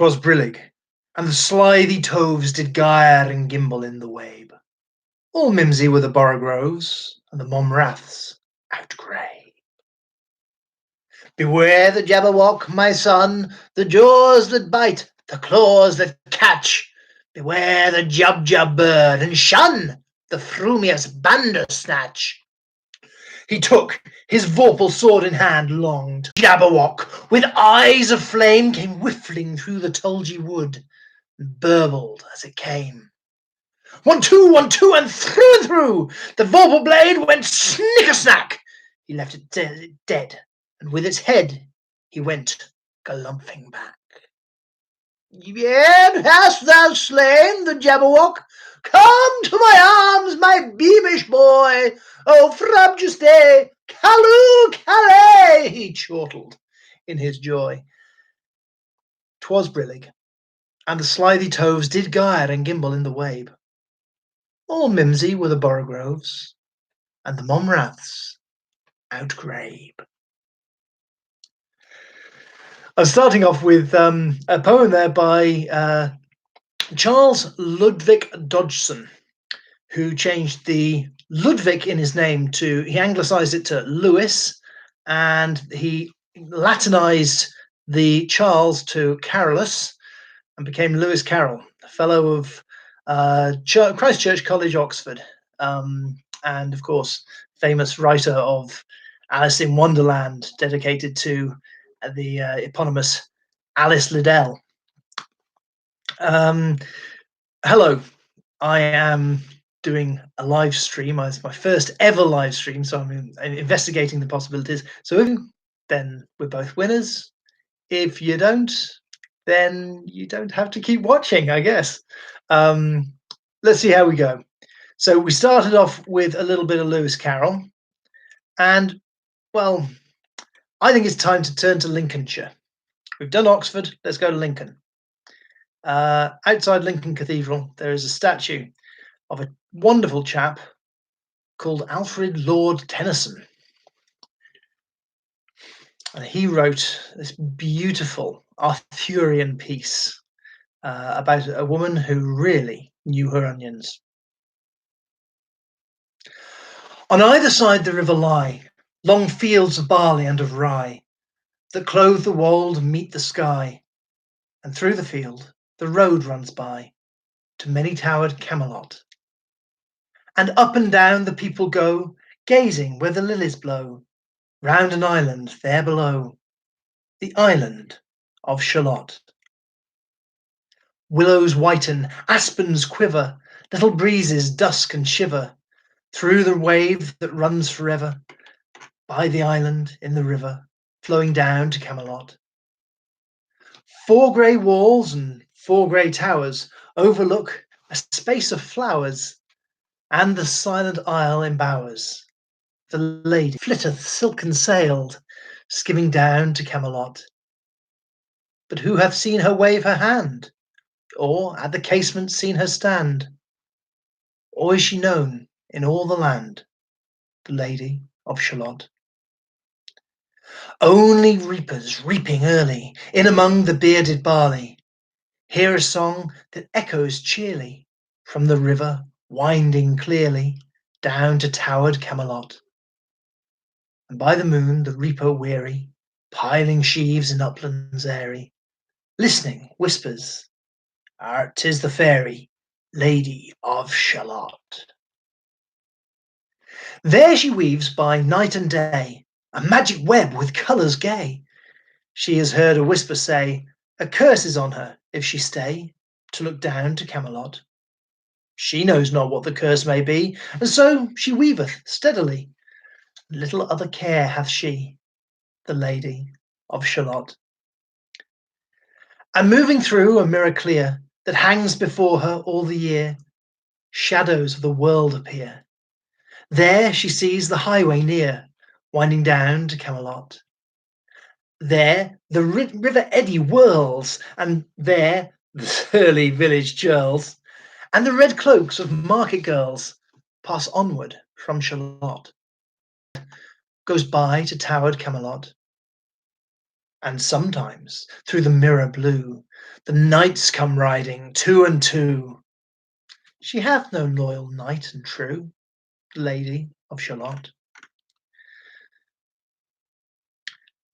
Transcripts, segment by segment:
'Twas brillig, and the slithy toves did gyre and gimble in the wabe. All mimsy were the borogoves, and the momraths outgrabe. Beware the Jabberwock, my son, the jaws that bite, the claws that catch. Beware the Jubjub bird, and shun the frumious Bandersnatch. He took his vorpal sword in hand, longed. Jabberwock, with eyes of flame, came whiffling through the tulgey wood, and burbled as it came. 1, 2, 1, 2, and through! The vorpal blade went snicker-snack. He left it dead, and with its head he went galumphing back. Yet hast thou slain the Jabberwock? Come to my arms, my beamish boy. Oh, frabjous Callooh Callay, he chortled in his joy. 'Twas brillig, and the slithy toves did gyre and gimble in the wabe. All mimsy were the borogoves, and the momraths outgrabe. I'm starting off with a poem there by Charles Ludwig Dodgson, who changed the Ludwig in his name he anglicized it to Lewis, and he Latinized the Charles to Carolus and became Lewis Carroll, a fellow of Christ Church College, Oxford, and of course, famous writer of Alice in Wonderland, dedicated to the eponymous Alice Liddell. Hello, I am doing a live stream. It's my first ever live stream, so I'm investigating the possibilities. So then we're both winners. If you don't, then you don't have to keep watching, I guess. Let's see how we go. So we started off with a little bit of Lewis Carroll, and well, I think it's time to turn to Lincolnshire. We've done Oxford, let's go to Lincoln. Outside Lincoln Cathedral, there is a statue of a wonderful chap called Alfred Lord Tennyson. And he wrote this beautiful Arthurian piece about a woman who really knew her onions. On either side the river lie long fields of barley and of rye that clothe the wold and meet the sky, and through the field the road runs by to many-towered Camelot. And up and down the people go, gazing where the lilies blow, round an island there below, the island of Shalott. Willows whiten, aspens quiver, little breezes dusk and shiver through the wave that runs forever, by the island in the river, flowing down to Camelot. 4 grey walls and 4 grey towers overlook a space of flowers, and the silent isle embowers the lady flitteth silken sailed, skimming down to Camelot. But who hath seen her wave her hand, or at the casement seen her stand? Or is she known in all the land, the Lady of Shalott? Only reapers reaping early, in among the bearded barley, hear a song that echoes cheerly from the river winding clearly down to towered Camelot. And by the moon the reaper weary, piling sheaves in uplands airy, listening whispers, "'Tis the fairy Lady of Shalott." There she weaves by night and day a magic web with colours gay. She has heard a whisper say, a curse is on her if she stay to look down to Camelot. She knows not what the curse may be, and so she weaveth steadily. Little other care hath she, the Lady of Shalott. And moving through a mirror clear that hangs before her all the year, shadows of the world appear. There she sees the highway near, winding down to Camelot. There the river eddy whirls, and there the surly village churls, and the red cloaks of market girls pass onward from Shalott. Goes by to towered Camelot. And sometimes through the mirror blue the knights come riding two and two. She hath no loyal knight and true, the Lady of Shalott.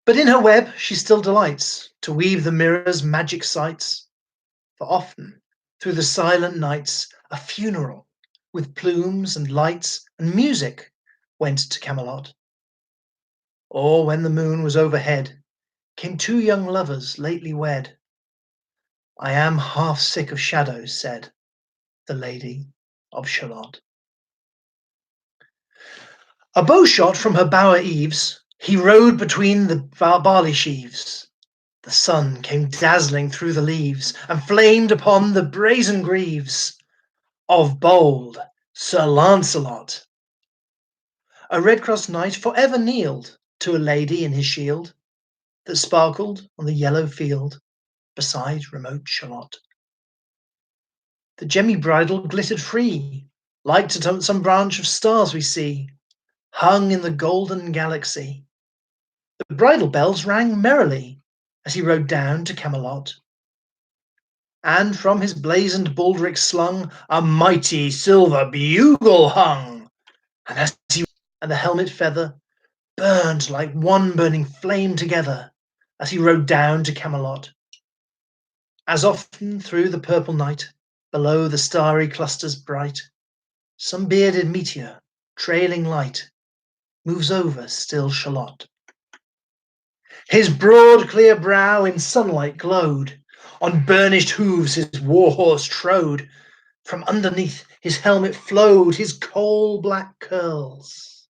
But in her web she still delights to weave the mirror's magic sights. For often through the silent nights a funeral with plumes and lights and music went to Camelot. Or when the moon was overhead came two young lovers lately wed. I am half sick of shadows, said the Lady of Shalott. A bow shot from her bower eaves, he rode between the barley sheaves. The sun came dazzling through the leaves, and flamed upon the brazen greaves of bold Sir Lancelot. A red-crossed knight for ever kneeled to a lady in his shield, that sparkled on the yellow field beside remote Shalott. The gemmy bridle glittered free, like to some branch of stars we see, hung in the golden galaxy. The bridle bells rang merrily as he rode down to Camelot. And from his blazoned baldric slung a mighty silver bugle hung, and the helmet feather burned like one burning flame together as he rode down to Camelot. As often through the purple night, below the starry clusters bright, some bearded meteor, trailing light, moves over still Shalott. His broad clear brow in sunlight glowed, on burnished hooves his war horse trode, from underneath his helmet flowed his coal-black curls.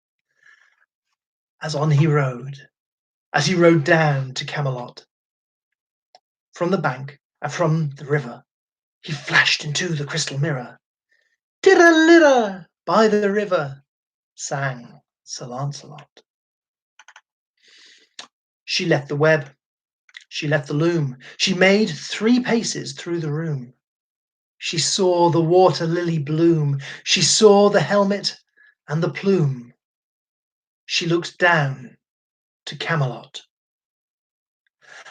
As he rode down to Camelot. From the bank and from the river he flashed into the crystal mirror. Tirra-lirra, by the river, sang Sir Lancelot. She left the web, she left the loom, she made 3 paces through the room. She saw the water lily bloom, she saw the helmet and the plume. She looked down to Camelot.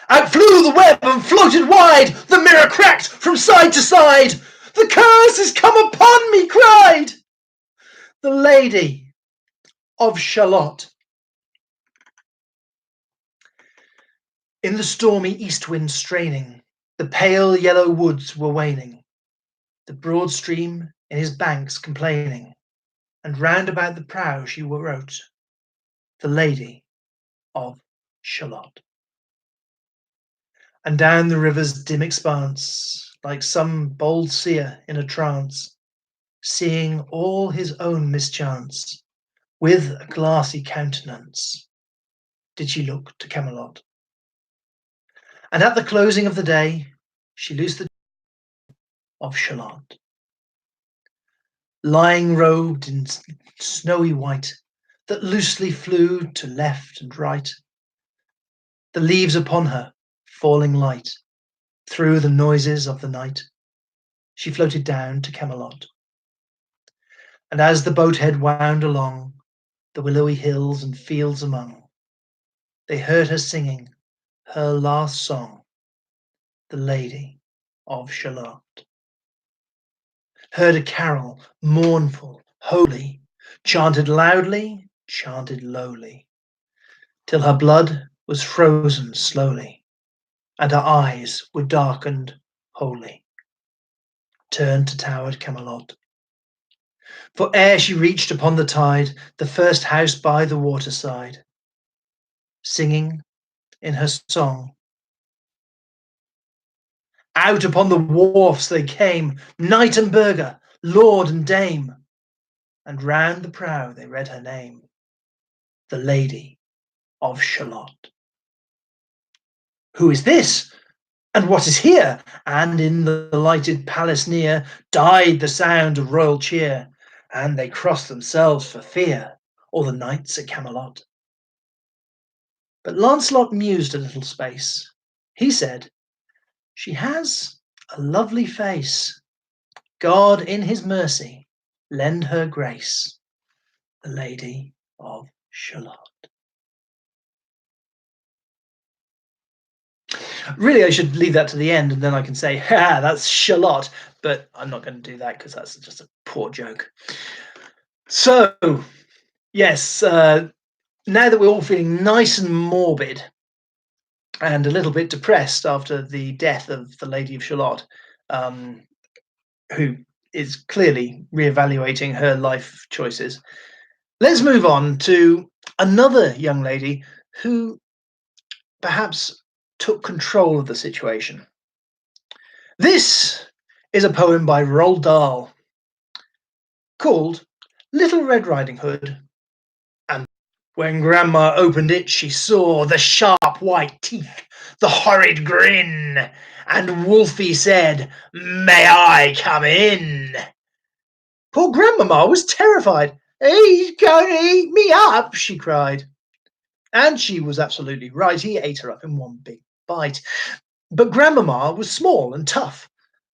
Out flew the web and floated wide, the mirror cracked from side to side. The curse has come upon me, cried the Lady of Shalott. In the stormy east wind straining, the pale yellow woods were waning, the broad stream in his banks complaining, and round about the prow she wrote, the Lady of Shalott. And down the river's dim expanse, like some bold seer in a trance, seeing all his own mischance, with a glassy countenance, did she look to Camelot. And at the closing of the day, she loosed the of Shalott. Lying robed in snowy white, that loosely flew to left and right, the leaves upon her falling light, through the noises of the night, she floated down to Camelot. And as the boat-head wound along the willowy hills and fields among, they heard her singing her last song, the Lady of Shalott. Heard a carol, mournful, holy, chanted loudly, chanted lowly, till her blood was frozen slowly, and her eyes were darkened wholly, turned to towered Camelot. For ere she reached upon the tide the first house by the waterside, singing in her song, out upon the wharfs they came, knight and burgher, lord and dame, and round the prow they read her name, the Lady of Shalott. Who is this? And what is here? And in the lighted palace near died the sound of royal cheer, and they crossed themselves for fear, all the knights at Camelot. But Lancelot mused a little space. He said, she has a lovely face. God in his mercy lend her grace, the Lady of Shalott. Really, I should leave that to the end and then I can say, ha, that's Shalott. But I'm not going to do that because that's just a poor joke. So, yes, now that we're all feeling nice and morbid and a little bit depressed after the death of the Lady of Shalott, um, who is clearly reevaluating her life choices, let's move on to another young lady who perhaps took control of the situation. This is a poem by Roald Dahl called Little Red Riding Hood. And when Grandma opened it, she saw the sharp white teeth, the horrid grin, and Wolfie said, "May I come in?" Poor Grandmamma was terrified. "He's going to eat me up," she cried. And she was absolutely right. He ate her up in one big bite. But Grandmamma was small and tough,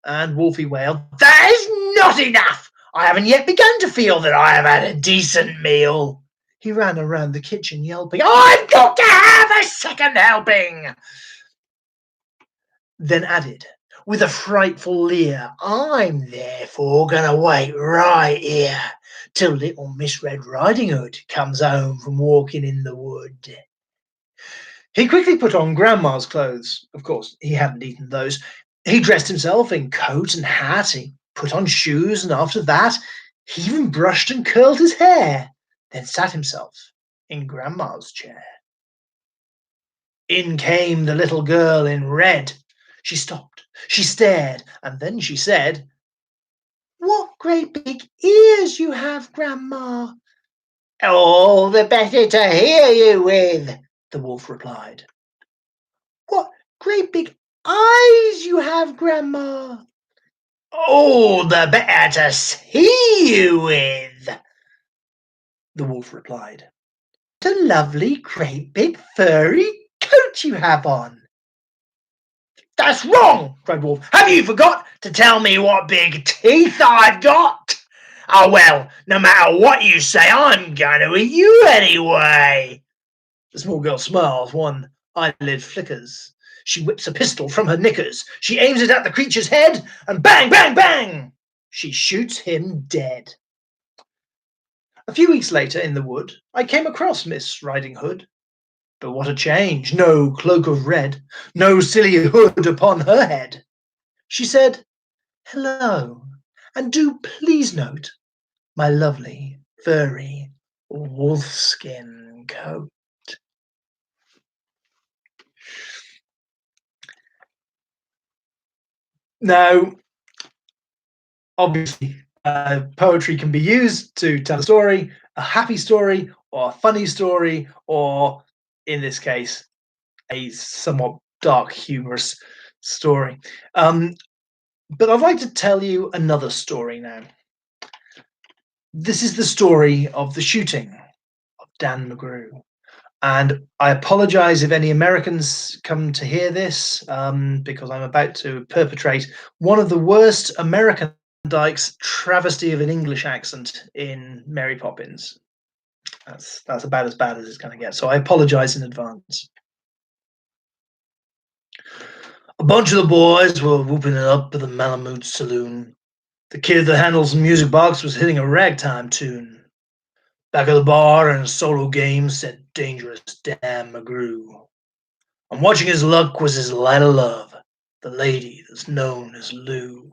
and Wolfie wailed, "That is not enough! I haven't yet begun to feel that I have had a decent meal." He ran around the kitchen yelping, "I've got to have a second helping!" Then added, with a frightful leer, "I'm therefore going to wait right here till little Miss Red Riding Hood comes home from walking in the wood." He quickly put on Grandma's clothes. Of course, he hadn't eaten those. He dressed himself in coat and hat. He put on shoes, and after that, he even brushed and curled his hair, then sat himself in Grandma's chair. In came the little girl in red. She stopped, she stared, and then she said, "What great big ears you have, Grandma!" "All the better to hear you with," the wolf replied. "What great big eyes you have, Grandma!" "All the better to see you with," the wolf replied. "What a lovely, great big furry coat you have on." "That's wrong!" cried Wolf. "Have you forgot to tell me what big teeth I've got? Oh well, no matter what you say, I'm going to eat you anyway." The small girl smiles, one eyelid flickers. She whips a pistol from her knickers. She aims it at the creature's head, and bang, bang, bang! She shoots him dead. A few weeks later in the wood, I came across Miss Riding Hood. But what a change! No cloak of red, no silly hood upon her head. She said, "Hello, and do please note my lovely, furry, wolfskin coat." Now, obviously, poetry can be used to tell a story, a happy story, or a funny story, or in this case, a somewhat dark, humorous story. But I'd like to tell you another story now. This is the story of the shooting of Dan McGrew. And I apologize if any Americans come to hear this, because I'm about to perpetrate one of the worst American Dyke's travesty of an English accent in Mary Poppins. That's about as bad as it's going to get. So I apologize in advance. A bunch of the boys were whooping it up at the Malamute Saloon. The kid that handles the music box was hitting a ragtime tune. Back of the bar in a solo game sat Dangerous Dan McGrew. And watching his luck was his light of love, the lady that's known as Lou.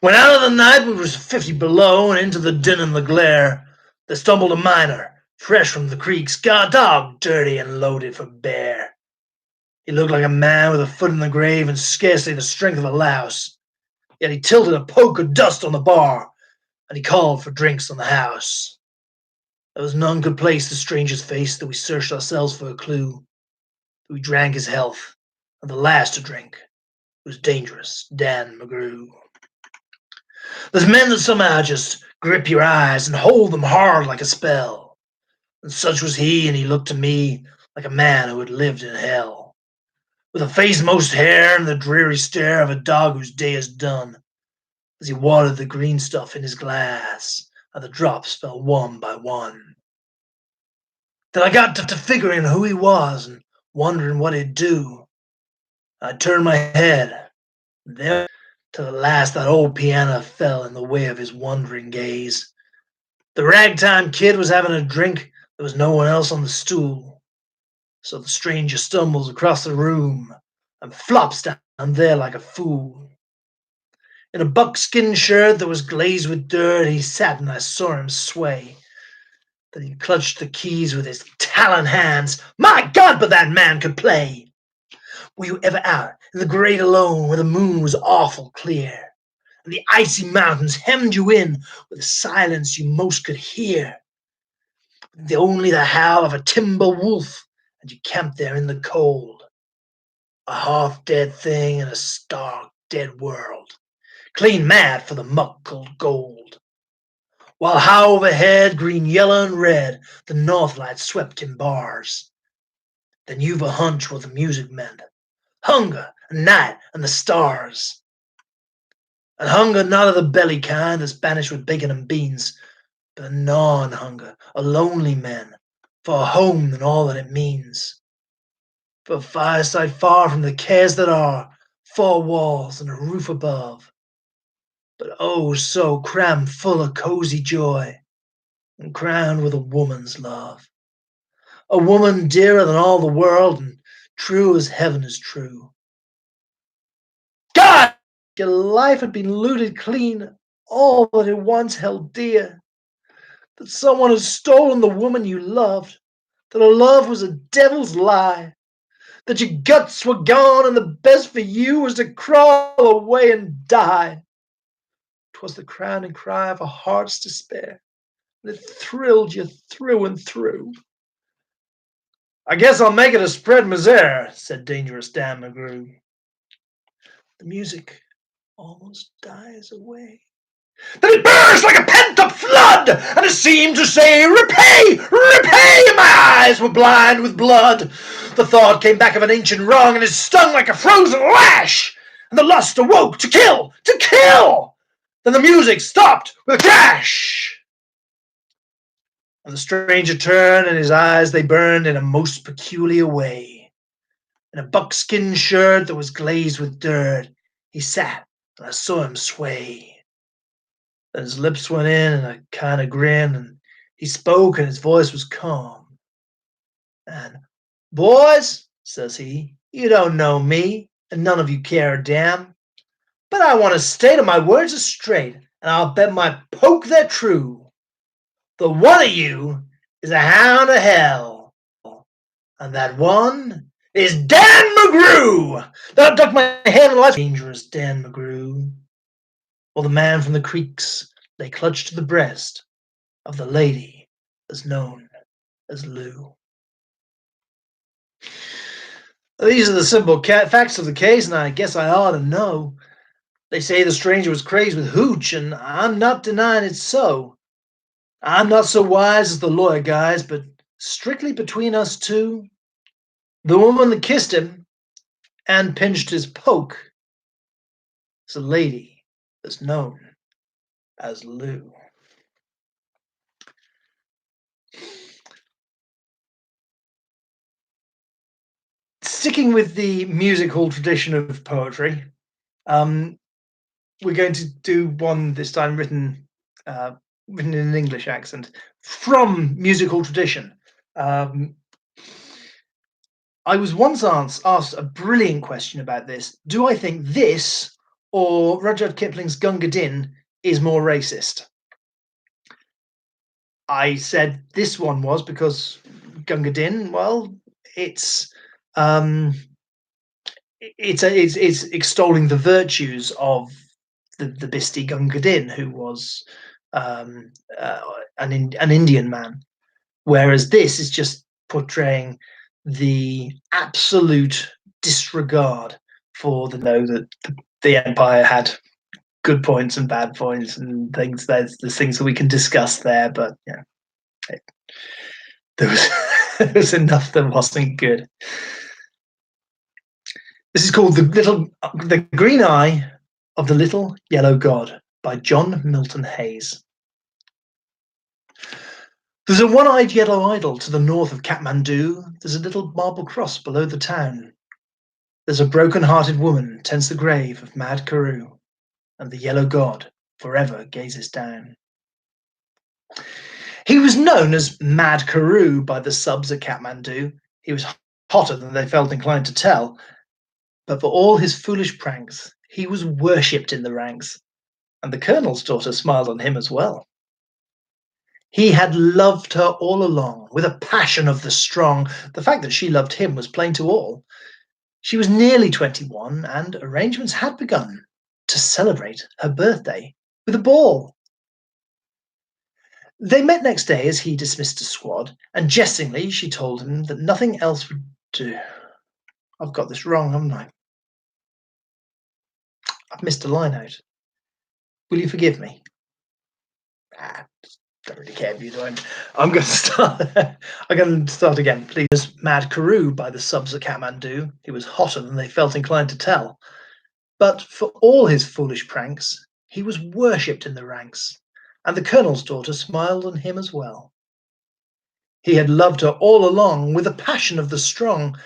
When out of the night we was 50 below and into the din and the glare, there stumbled a miner, fresh from the creeks, dog dirty and loaded for bear. He looked like a man with a foot in the grave and scarcely the strength of a louse. Yet he tilted a poke of dust on the bar, and he called for drinks on the house. There was none could place the stranger's face, that we searched ourselves for a clue. We drank his health, and the last to drink was Dangerous Dan McGrew. There's men that somehow just grip your eyes and hold them hard like a spell. And such was he, and he looked to me like a man who had lived in hell. With a face most hair and the dreary stare of a dog whose day is done, as he watered the green stuff in his glass, and the drops fell one by one. Then I got to figuring who he was and wondering what he'd do. I turned my head. There, to the last, that old piano fell in the way of his wondering gaze. The ragtime kid was having a drink. There was no one else on the stool. So the stranger stumbles across the room and flops down there like a fool. In a buckskin shirt that was glazed with dirt, he sat and I saw him sway. Then he clutched the keys with his talon hands. My God, but that man could play! Were you ever out in the great alone where the moon was awful clear, and the icy mountains hemmed you in with a silence you most could hear? Only the howl of a timber wolf, and you camped there in the cold, a half-dead thing in a stark, dead world, clean mad for the muck-called gold. While high overhead, green, yellow, and red, the north light swept in bars. Then you've a hunch what the music meant. Hunger, and night, and the stars. And hunger not of the belly kind that's banished with bacon and beans, but a gnawing hunger, a lonely man, for a home and all that it means. For a fireside far from the cares that are, four walls and a roof above, but oh so crammed full of cozy joy, and crowned with a woman's love. A woman dearer than all the world, and true as heaven is true. God! Your life had been looted clean, all that it once held dear. That someone had stolen the woman you loved, that her love was a devil's lie, that your guts were gone and the best for you was to crawl away and die. 'Twas the crowning cry of a heart's despair, and it thrilled you through and through. I guess I'll make it a spread misere, said Dangerous Dan McGrew. The music almost dies away. Then it burst like a pent-up flood, and it seemed to say, repay, repay, and my eyes were blind with blood. The thought came back of an ancient wrong, and it stung like a frozen lash, and the lust awoke to kill, to kill. Then the music stopped with a crash. And the stranger turned, and his eyes, they burned in a most peculiar way. In a buckskin shirt that was glazed with dirt, he sat, and I saw him sway. Then his lips went in a kind of grin, and he spoke, and his voice was calm. And, boys, says he, you don't know me, and none of you care a damn. But I want to state my words are straight, and I'll bet my poke they're true. The one of you is a hound of hell, and that one is Dan McGrew. Then I ducked my head and left Dangerous Dan McGrew. While the man from the creeks lay clutched to the breast of the lady as known as Lou. These are the simple facts of the case, and I guess I ought to know. They say the stranger was crazed with hooch, and I'm not denying it's so. I'm not so wise as the lawyer guys, but strictly between us two, the woman that kissed him and pinched his poke is a lady that's known as Lou. Sticking with the musical tradition of poetry, we're going to do one this time written in an English accent from musical tradition. I was once asked a brilliant question about this. Do I think this or Rudyard Kipling's Gunga Din is more racist? I said this one was because Gunga Din, well, it's extolling the virtues of the Bhisti Gunga Din, who was an Indian man, whereas this is just portraying the absolute disregard for that the empire had good points and bad points and things. There's things that we can discuss there, but yeah, there was enough that wasn't good. This is called The Green Eye of the Little Yellow God by John Milton Hayes. There's a one-eyed yellow idol to the north of Kathmandu. There's a little marble cross below the town. There's a broken-hearted woman tends the grave of mad Carew, and the yellow god forever gazes down. He was known as Mad Carew by the subs at Kathmandu. He was hotter than they felt inclined to tell, but for all his foolish pranks, he was worshipped in the ranks, and the colonel's daughter smiled on him as well. He had loved her all along, with a passion of the strong. The fact that she loved him was plain to all. She was nearly 21, and arrangements had begun to celebrate her birthday with a ball. They met next day as he dismissed a squad, and jestingly she told him that nothing else would do. I've got this wrong, haven't I? I've missed a line out. Will you forgive me? Don't really care if you don't. I'm going to start. I'm going to start again, please. Mad Carew by the subs at Kathmandu. He was hotter than they felt inclined to tell. But for all his foolish pranks, he was worshipped in the ranks, and the colonel's daughter smiled on him as well. He had loved her all along, with a passion of the strong.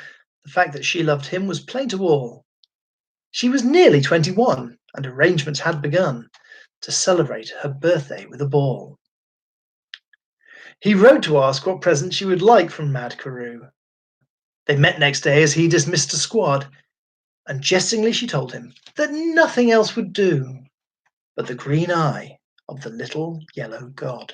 The fact that she loved him was plain to all. She was nearly 21, and arrangements had begun to celebrate her birthday with a ball. He wrote to ask what present she would like from Mad Carew. They met next day as he dismissed a squad, and jestingly she told him that nothing else would do but the green eye of the little yellow god.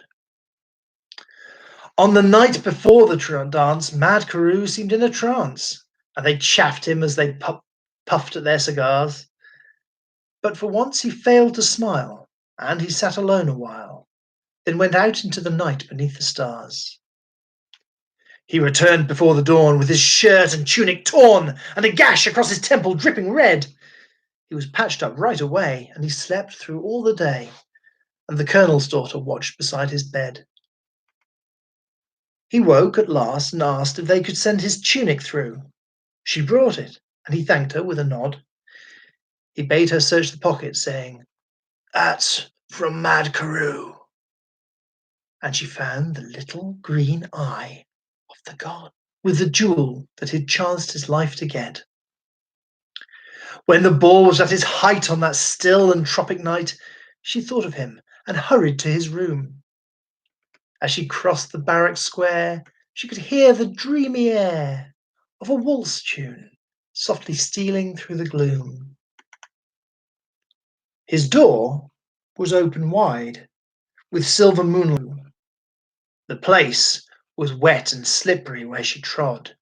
On the night before the dance, Mad Carew seemed in a trance, and they chaffed him as they puffed at their cigars. But for once he failed to smile, and he sat alone a while, then went out into the night beneath the stars. He returned before the dawn with his shirt and tunic torn, and a gash across his temple dripping red. He was patched up right away, and he slept through all the day, and the colonel's daughter watched beside his bed. He woke at last and asked if they could send his tunic through. She brought it, and he thanked her with a nod. He bade her search the pocket, saying, "That's from Mad Carew." And she found the little green eye of the god, with the jewel that had chanced his life to get. When the ball was at its height on that still and tropic night, she thought of him and hurried to his room. As she crossed the barrack square, she could hear the dreamy air of a waltz tune softly stealing through the gloom. His door was open wide, with silver moonlight. The place was wet and slippery where she trod.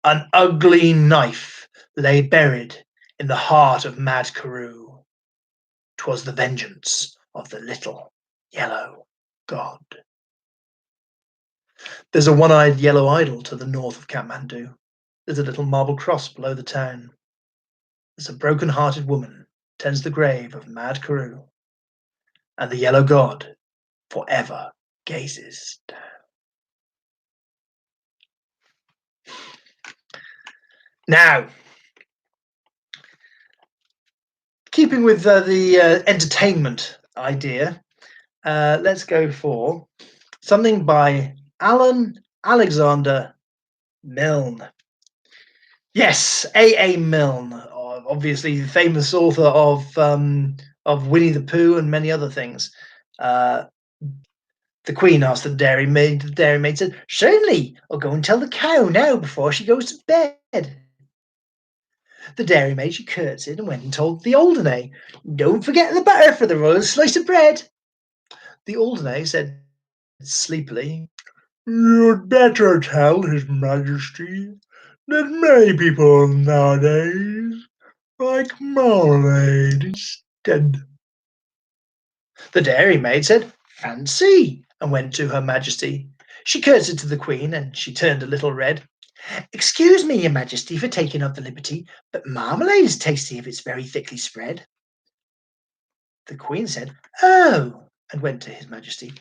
An ugly knife lay buried in the heart of Mad Carew. 'Twas the vengeance of the little yellow god. There's a one-eyed yellow idol to the north of Kathmandu. There's a little marble cross below the town. There's a broken-hearted woman tends the grave of Mad Carew, and the yellow god forever gazes down. Now, keeping with the entertainment idea, let's go for something by Alan Alexander Milne. Yes, A. Milne, obviously the famous author of Winnie the Pooh and many other things. The Queen asked the dairy maid. The dairy maid said, "Certainly, I'll go and tell the cow now before she goes to bed." The dairymaid, she curtsied and went and told the Alderney, "Don't forget the butter for the royal slice of bread." The Alderney said sleepily, "You'd better tell His Majesty that many people nowadays like marmalade instead." The dairymaid said, "Fancy," and went to Her Majesty. She curtsied to the Queen, and she turned a little red. "Excuse me, Your Majesty, for taking of the liberty, but marmalade is tasty if it's very thickly spread." The Queen said, "Oh," and went to His Majesty.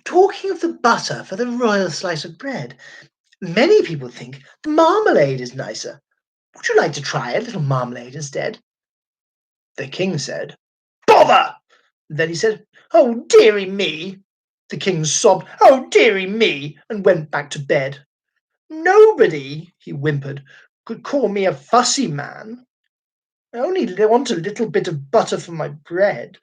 "Talking of the butter for the royal slice of bread, many people think the marmalade is nicer. Would you like to try a little marmalade instead?" The King said, "Bother!" Then he said, "Oh, dearie me!" The King sobbed, "Oh, dearie me!" and went back to bed. "Nobody," he whimpered, could call me a fussy man. I only want a little bit of butter for my bread."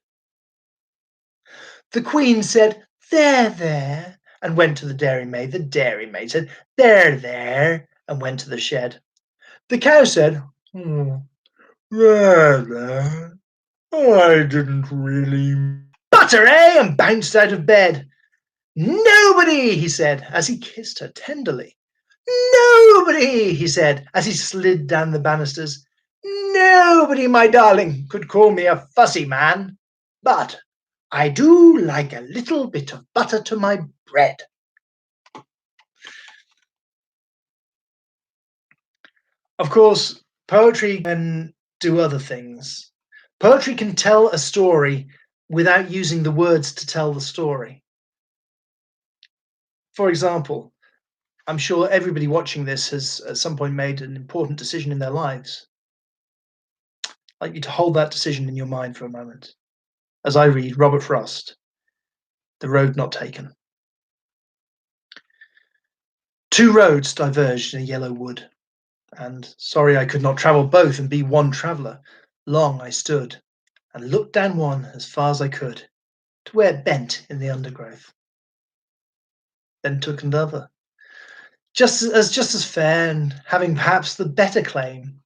The Queen said, "There, there," and went to the dairymaid. The dairymaid said, "There, there," and went to the shed. The cow said, "Hmm, there, there. I didn't really butter, eh?" and bounced out of bed. "Nobody," he said, as he kissed her tenderly. "Nobody," he said, as he slid down the banisters. "Nobody, my darling, could call me a fussy man, but I do like a little bit of butter to my bread." Of course, poetry can do other things. Poetry can tell a story without using the words to tell the story. For example, I'm sure everybody watching this has at some point made an important decision in their lives. I'd like you to hold that decision in your mind for a moment as I read Robert Frost, The Road Not Taken. Two roads diverged in a yellow wood, and sorry I could not travel both and be one traveller. Long I stood and looked down one as far as I could, to where it bent in the undergrowth. Then took another, just as fair, and having perhaps the better claim,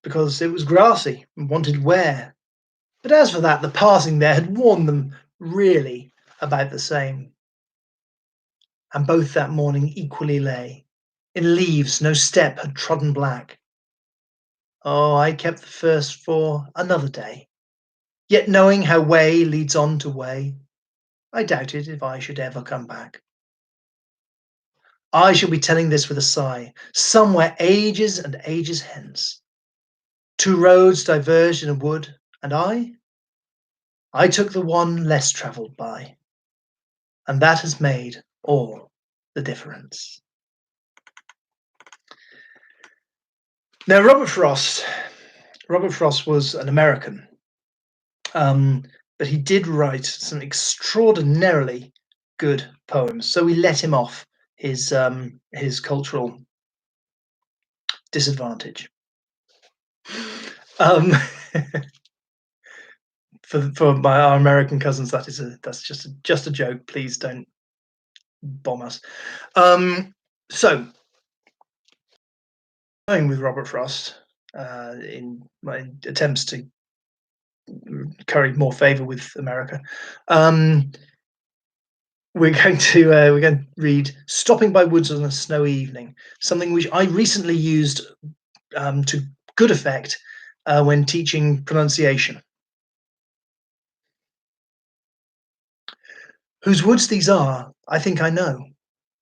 because it was grassy and wanted wear. But as for that, the passing there had warned them really about the same. And both that morning equally lay, in leaves no step had trodden black. Oh, I kept the first for another day, yet knowing how way leads on to way, I doubted if I should ever come back. I shall be telling this with a sigh, somewhere ages and ages hence. Two roads diverged in a wood, and I took the one less travelled by, and that has made all the difference. Now, Robert Frost was an American, but he did write some extraordinarily good poems. So we let him off his cultural disadvantage. Um, for our American cousins, that's just a joke. Please don't bomb us. So, going with Robert Frost in my attempts to curry more favour with America, we're going to read "Stopping by Woods on a Snowy Evening," something which I recently used to good effect when teaching pronunciation. "Whose woods these are, I think I know.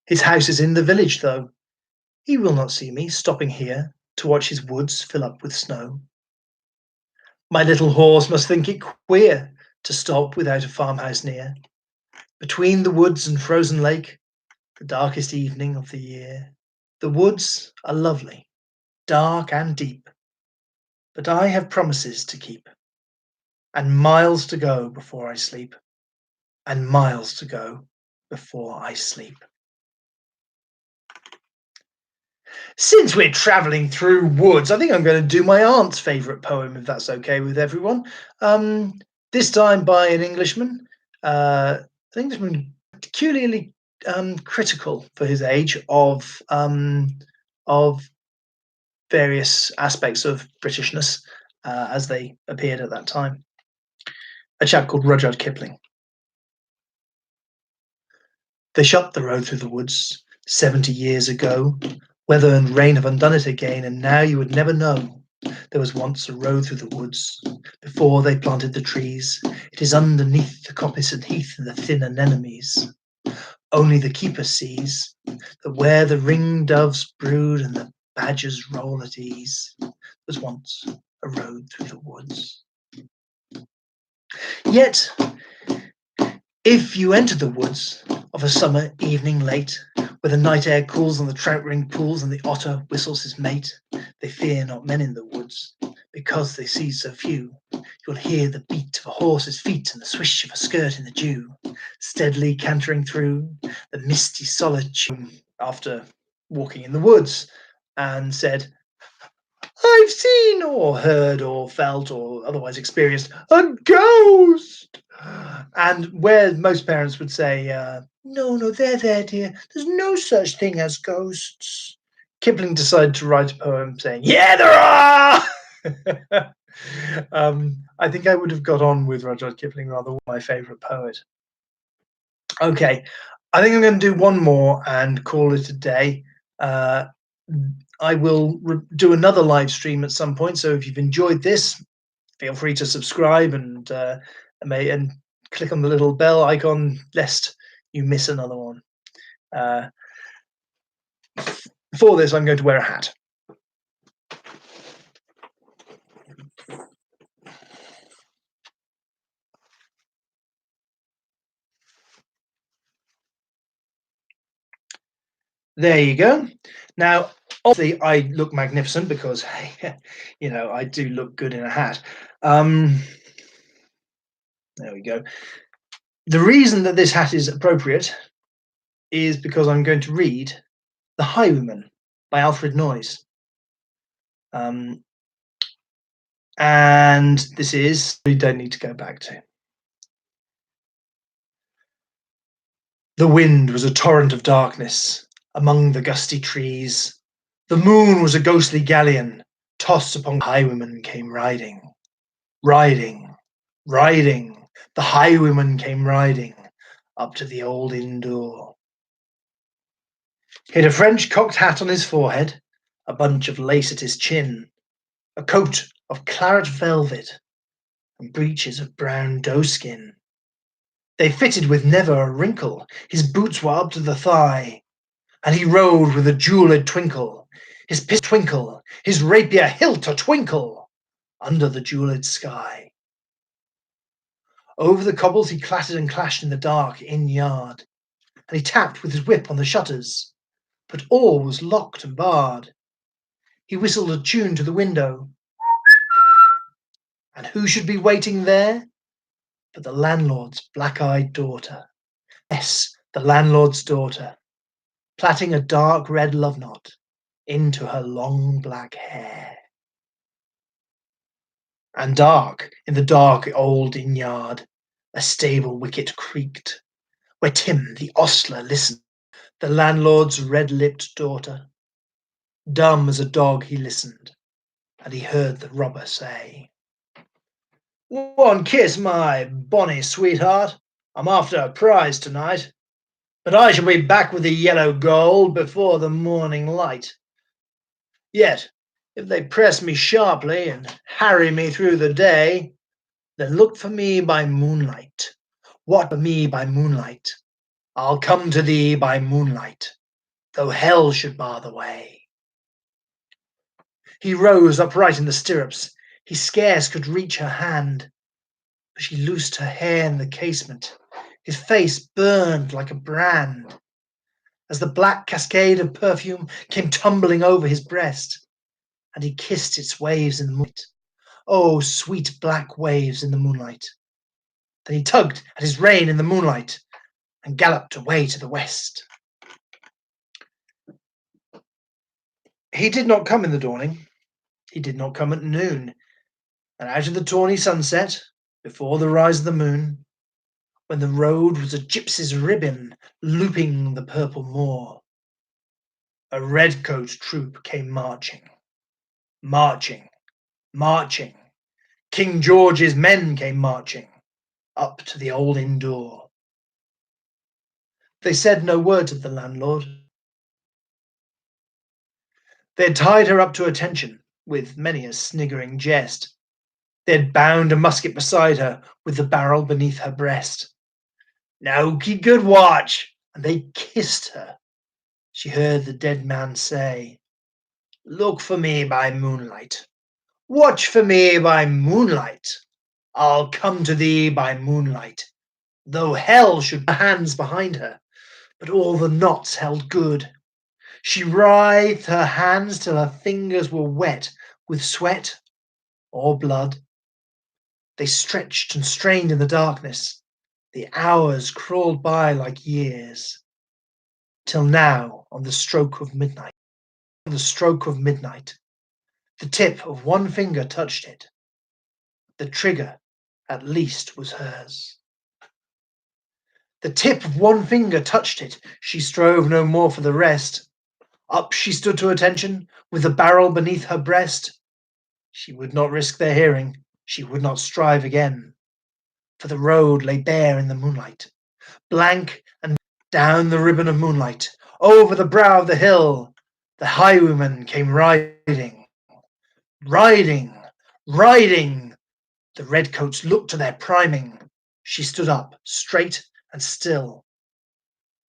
His house is in the village, though. He will not see me stopping here to watch his woods fill up with snow. My little horse must think it queer to stop without a farmhouse near. Between the woods and frozen lake, the darkest evening of the year. The woods are lovely, dark and deep, but I have promises to keep, and miles to go before I sleep, and miles to go before I sleep." Since we're travelling through woods, I think I'm going to do my aunt's favourite poem, if that's okay with everyone. Um, this time by an Englishman, an Englishman peculiarly critical for his age of various aspects of Britishness as they appeared at that time. A chap called Rudyard Kipling. They shut the road through the woods 70 years ago. Weather and rain have undone it again, and now you would never know. There was once a road through the woods before they planted the trees. It is underneath the coppice and heath and the thin anemones. Only the keeper sees that where the ring doves brood and the badgers roll at ease, was once a road through the woods. Yet, if you enter the woods of a summer evening late, where the night air cools and the trout ring pools and the otter whistles his mate, they fear not men in the woods, because they see so few. You'll hear the beat of a horse's feet and the swish of a skirt in the dew, steadily cantering through the misty solitude after walking in the woods. and said, "I've seen or heard or felt or otherwise experienced a ghost." And where most parents would say, "No, no, there, dear. There's no such thing as ghosts." Kipling decided to write a poem saying, "Yeah, there are." I think I would have got on with Rudyard Kipling rather, my favourite poet. Okay, I think I'm going to do one more and call it a day. Uh, I will do another live stream at some point. So if you've enjoyed this, feel free to subscribe and click on the little bell icon lest you miss another one. Uh, for this, I'm going to wear a hat. There you go. Now, obviously, I look magnificent because, you know, I do look good in a hat. There we go. The reason that this hat is appropriate is because I'm going to read The Highwayman by Alfred Noyes. And this is, we don't need to go back to. The wind was a torrent of darkness among the gusty trees. The moon was a ghostly galleon tossed upon the highwayman came riding, riding, riding. The highwayman came riding up to the old inn door. He had a French cocked hat on his forehead, a bunch of lace at his chin, a coat of claret velvet, and breeches of brown doeskin. They fitted with never a wrinkle, his boots were up to the thigh, and he rode with a jewelled twinkle, his pistol twinkle, his rapier hilt a twinkle, under the jewelled sky. Over the cobbles he clattered and clashed in the dark inn yard, and he tapped with his whip on the shutters, but all was locked and barred. He whistled a tune to the window, and who should be waiting there but the landlord's black-eyed daughter? Yes, the landlord's daughter, plaiting a dark red love knot into her long black hair. And dark, in the dark old inn yard, a stable wicket creaked, where Tim the ostler listened, the landlord's red-lipped daughter. Dumb as a dog he listened, and he heard the robber say, "One kiss, my bonny sweetheart, I'm after a prize tonight, but I shall be back with the yellow gold before the morning light. Yet, if they press me sharply and harry me through the day, then look for me by moonlight. Watch for me by moonlight. I'll come to thee by moonlight, though hell should bar the way." He rose upright in the stirrups. He scarce could reach her hand, but she loosed her hair in the casement. His face burned like a brand, as the black cascade of perfume came tumbling over his breast, and he kissed its waves in the moonlight. Oh, sweet black waves in the moonlight. Then he tugged at his rein in the moonlight and galloped away to the west. He did not come in the dawning. He did not come at noon. And out of the tawny sunset, before the rise of the moon, when the road was a gypsy's ribbon looping the purple moor, a redcoat troop came marching, marching, marching. King George's men came marching up to the old inn door. They said no word to the landlord. They had tied her up to attention with many a sniggering jest. They had bound a musket beside her with the barrel beneath her breast. "Now keep good watch," and they kissed her. She heard the dead man say, "Look for me by moonlight. Watch for me by moonlight. I'll come to thee by moonlight, though hell should put hands behind her, but all the knots held good." She writhed her hands till her fingers were wet with sweat or blood. They stretched and strained in the darkness. The hours crawled by like years, till now, on the stroke of midnight, the stroke of midnight. The tip of one finger touched it. The trigger, at least, was hers. The tip of one finger touched it. She strove no more for the rest. Up she stood to attention, with the barrel beneath her breast. She would not risk their hearing. She would not strive again. For the road lay bare in the moonlight, blank, and down the ribbon of moonlight, over the brow of the hill, the highwaymen came riding. Riding, riding. The redcoats looked to their priming. She stood up, straight and still.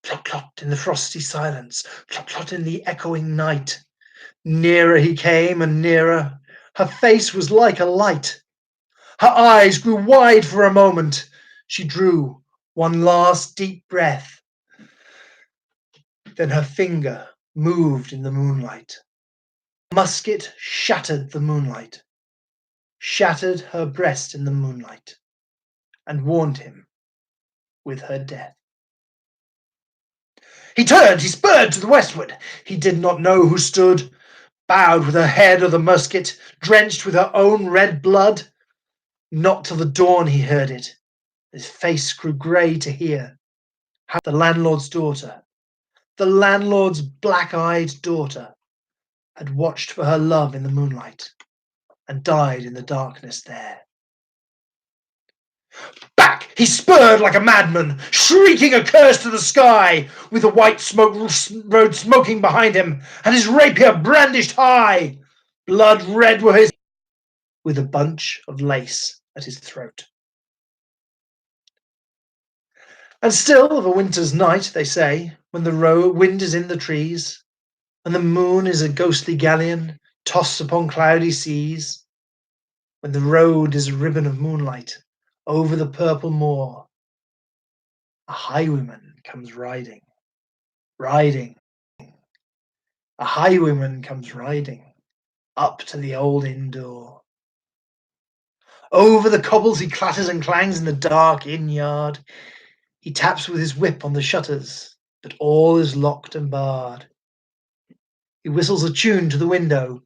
Clot, clot in the frosty silence, clot, clot in the echoing night. Nearer he came and nearer. Her face was like a light. Her eyes grew wide for a moment. She drew one last deep breath. Then her finger moved in the moonlight. A musket shattered the moonlight, shattered her breast in the moonlight, and warned him with her death. He turned, he spurred to the westward. He did not know who stood, bowed with her head of the musket, drenched with her own red blood. Not till the dawn he heard it. His face grew grey to hear how the landlord's daughter, the landlord's black-eyed daughter, had watched for her love in the moonlight and died in the darkness there. Back he spurred like a madman, shrieking a curse to the sky, with the white smoke road smoking behind him, and his rapier brandished high. Blood red were his, with a bunch of lace at his throat. And still of a winter's night, they say, when the wind is in the trees, and the moon is a ghostly galleon tossed upon cloudy seas, when the road is a ribbon of moonlight over the purple moor, a highwayman comes riding, riding. A highwayman comes riding up to the old inn door. Over the cobbles he clatters and clangs in the dark inn yard. He taps with his whip on the shutters, but all is locked and barred. He whistles a tune to the window.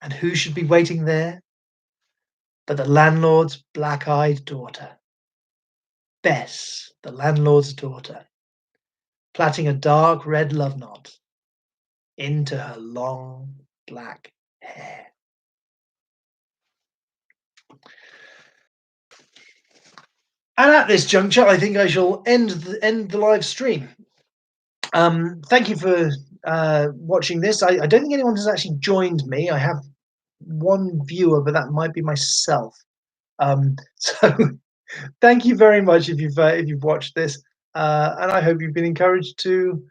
And who should be waiting there but the landlord's black-eyed daughter, Bess, the landlord's daughter, plaiting a dark red love knot into her long black hair. And at this juncture, I think I shall end the live stream. Thank you for watching this. I don't think anyone has actually joined me. I have one viewer, but that might be myself. So thank you very much if you've watched this, and I hope you've been encouraged to